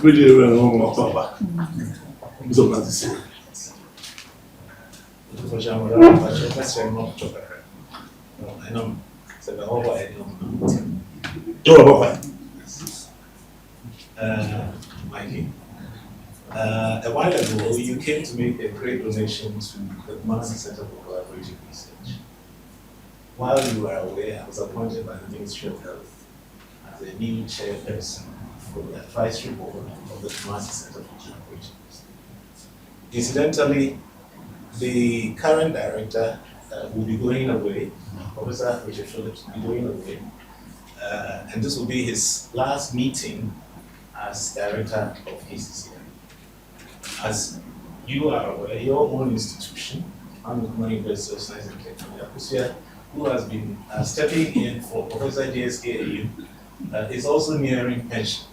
Really, we're October. So that's the same. I know. Mikey, a while ago, you came to make a great donation to the Manhyia Center for Collaborative Research. While you were away, I was appointed by the Ministry of Health as a new chairperson for the Advisory Board of the Manhyia Center for Collaborative Research. Incidentally, the current director will be going away, Professor Richard Phillips will be going away, and this will be his last meeting as director of KCCR. As you are aware, your own institution, Outgoing University of Science and Technology, who has been stepping in for Professor JSK, is also nearing pension.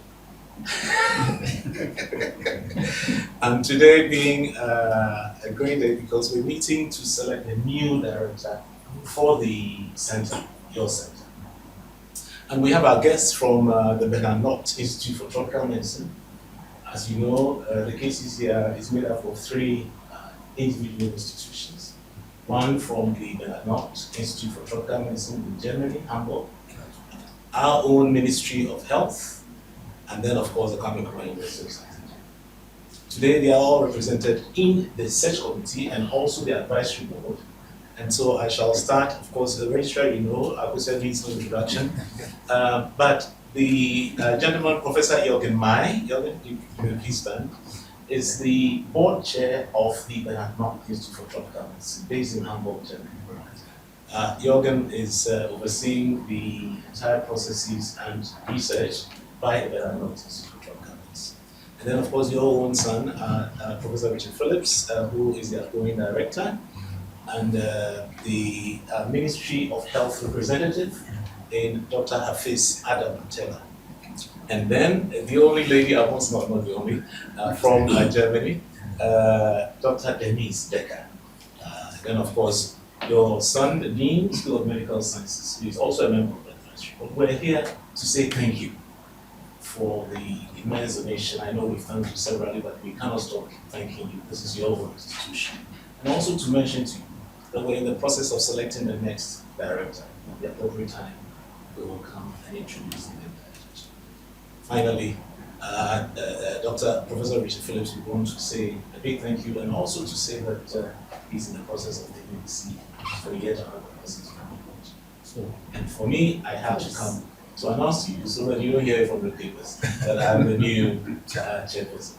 And today being a great day because we're meeting to select a new director for the center, your center. And we have our guests from the Bernard Institute for Tropical Medicine. As you know, the KCCR is made up of 3 individual institutions. One from the Bernard Institute for Tropical Medicine in Germany, Hamburg, our own Ministry of Health, and then of course the Outgoing University of Science. Today they are all represented in the search committee and also the advisory board. And so I shall start, of course, the registrar, you know, I said needs no introduction. But the gentleman, Professor Jürgen May, Jürgen, you please stand, is the board chair of the Bernard Institute for Tropical Medicine, based in Hamburg, Germany. Jürgen is overseeing the entire processes and research by the Bernard Institute for Tropical Medicine. And then, of course, your own son, Professor Richard Phillips, who is the outgoing director, and the Ministry of Health representative in Dr. Hafiz Adam Taylor. And then the only lady, almost not the only, from Germany, Dr. Denise Decker. Then of course, your son, the Dean, School of Medical Sciences, who is also a member of the advisory board. We're here to say thank you for the immense donation. I know we've thanked you severally, but we cannot stop thanking you. This is your own institution. And also to mention to you that we're in the process of selecting the next director. At the appropriate time, we will come and introduce the new director. Finally, Dr. Professor Richard Phillips, we want to say a big thank you and also to say that he's in the process of taking the seat for yet another person. So, and for me, I have to come to announce to you so that you don't hear it from the papers that I'm the new chairperson.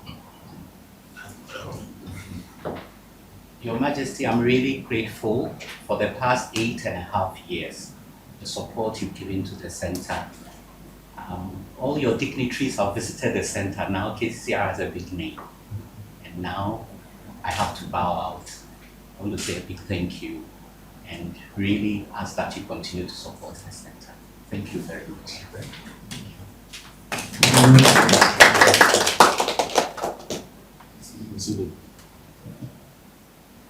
Your Majesty, I'm really grateful for the past 8.5 years, the support you've given to the center. All your dignitaries have visited the center. Now KCCR has a big name. And now I have to bow out. I want to say a big thank you and really ask that you continue to support the center. Thank you very much.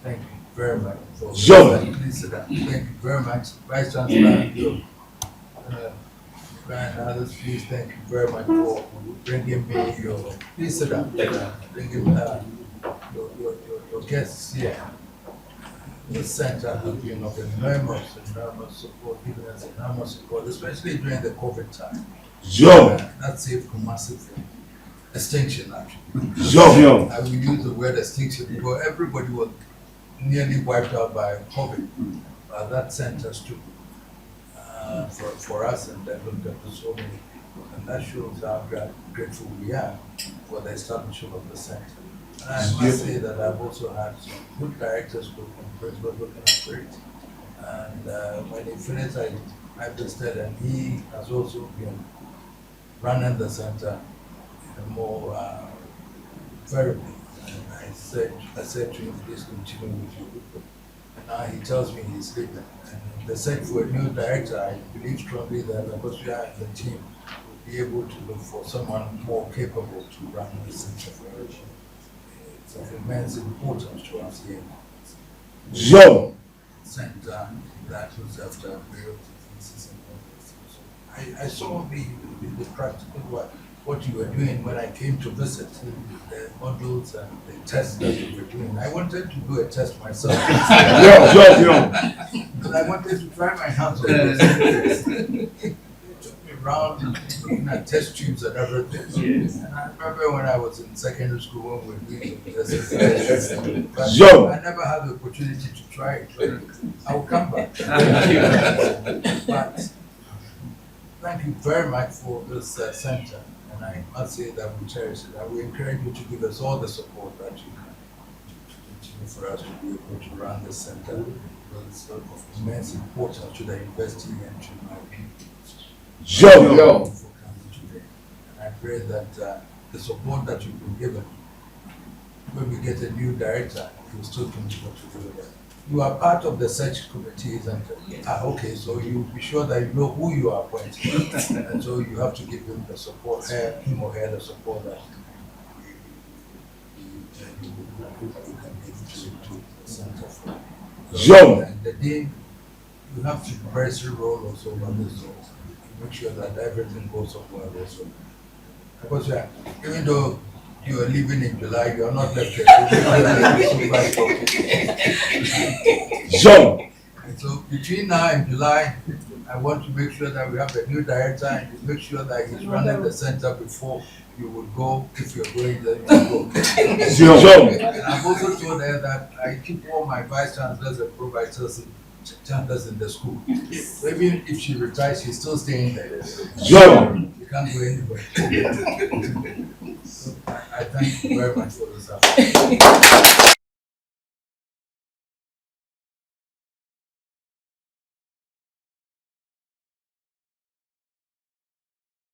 Thank you very much. Thank you very much, Vice Chancellor. And others, please thank you very much for bringing me your. Please sit down. Bringing your guests here. The center has been of enormous support, giving us enormous support, especially during the COVID time. That saved from massive extinction, actually. I will use the word extinction because everybody was nearly wiped out by COVID. That center stood for us and looked after so many people. And that shows how grateful we are for the establishment of the center. And I must say that I've also had some good directors looking after it. And when he finished, I visited, and he has also been running the center in a more variable. And I said to him, please continue with you. And now he tells me he's leaving. And the search for a new director, I believe strongly that because we are in the team, we'll be able to look for someone more capable to run the center for us. It's of immense importance to us here. Center that was after various diseases and all those things. So I saw the practical work what you were doing when I came to visit, the modules and the tests that you were doing. I wanted to do a test myself. Because I wanted to try my hands on this. It took me around looking at test tubes and everything. Yes. And I remember when I was in secondary school when we were doing this. But I never had the opportunity to try it. But I will come back. But thank you very much for this center. And I must say that we cherish it. I will encourage you to give us all the support that you can to continue for us to be able to run the center. It's of immense importance to the university and to my people. For coming today. And I pray that the support that you've been given, when we get a new director, you'll still continue to do that. You are part of the search committee, isn't it? Okay, so you'll be sure that you know who you are appointing. And so you have to give him the support, him or her the support that you can give to the center for. And the day you have to press your role also on this, so make sure that everything goes up well also. Because even though you are leaving in July, you are not left here. And so between now and July, I want to make sure that we have a new director and to make sure that he's running the center before you would go. If you're going, then you go. And I've also told her that I keep all my vice chancellors and pro-vice chancellors in the school. So even if she retires, she's still staying there. You can't go anywhere. So I thank you very much for this.